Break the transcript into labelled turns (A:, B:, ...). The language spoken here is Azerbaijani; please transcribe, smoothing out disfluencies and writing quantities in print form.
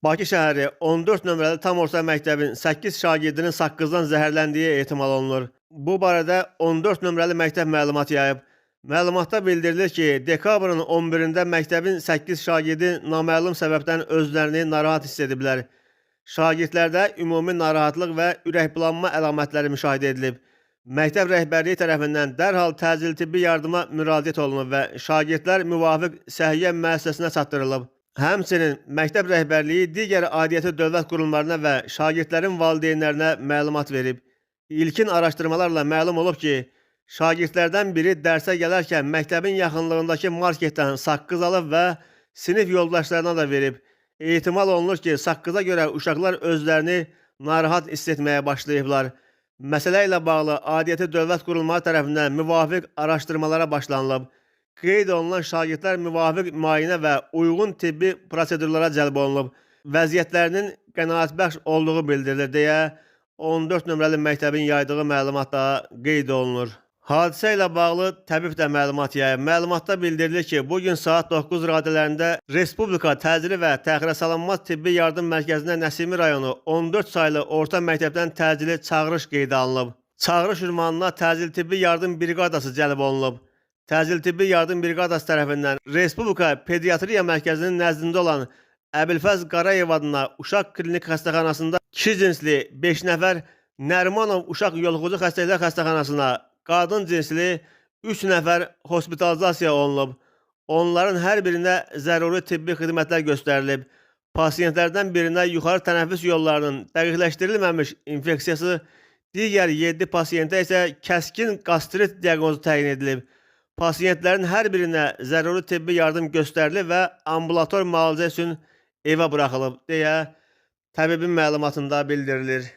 A: Bakı şəhəri 14 nömrəli tam orta məktəbin 8 şagirdinin saqqızdan zəhərləndiyi ehtimal olunur. Bu barədə 14 nömrəli məktəb məlumat yayıb. Məlumatda bildirilir ki, dekabrın 11-də məktəbin 8 şagirdi naməlum səbəbdən özlərini narahat hiss ediblər. Şagirdlərdə ümumi narahatlıq və ürəkbulanma əlamətləri müşahidə edilib. Məktəb rəhbərliyi tərəfindən dərhal təcili tibbi yardıma müraciət olunub və şagirdlər müvafiq səhiyyə müəssisəsinə çatdırılıb. Həmçinin məktəb rəhbərliyi digər aidiyyəti dövlət qurumlarına və şagirdlərin valideynlərinə məlumat verib. İlkin araşdırmalarla məlum olub ki, şagirdlərdən biri dərsə gələrkən məktəbin yaxınlığındakı marketdən saqqız alıb və sinif yoldaşlarına da verib. Ehtimal olunur ki, saqqıza görə uşaqlar özlərini narahat hiss etməyə başlayıblar. Məsələ ilə bağlı aidiyyəti dövlət qurumları tərəfindən müvafiq araşdırmalara başlanılıb. Qeyd olunan şagirdlər müvafiq müayinə və uyğun tibbi prosedurlara cəlb olunub. Vəziyyətlərinin qənaətbəxş olduğu bildirilir deyə 14 nömrəli məktəbin yaydığı məlumatda qeyd olunur. Hadisə ilə bağlı təbib də məlumat yayıb. Məlumatda bildirilir ki, bugün saat 9 radələrində Respublika Təcili və Təxirəsalınmaz Tibbi Yardım Mərkəzinə Nəsimi rayonu 14 saylı orta məktəbdən təcili çağırış qeydə alınıb. Çağırış ünvanına təcili tibbi yardım briqadası cəlb olunub. Təcili tibbi yardım briqadası tərəfindən Respublika Pediatriya Mərkəzinin nəzdində olan Əbilfəz Qarayev adına Uşaq Klinik Xəstəxanasında kişi cinsli 5 nəfər, Nərimanov Uşaq Yoluxucu Xəstəliklər Xəstəxanasına qadın cinsli 3 nəfər hospitalizasiya olunub. Onların hər birində zəruri tibbi xidmətlər göstərilib. Pasiyentlərdən birinə yuxarı tənəffüs yollarının dəqiqləşdirilməmiş infeksiyası, digər 7 pasiyentə isə kəskin qastrit diaqnozu təyin edilib. Pasiyentlərin hər birinə zəruri tibbi yardım göstərilib və ambulator müalicə üçün evə buraxılıb deyə təbibin məlumatında bildirilir.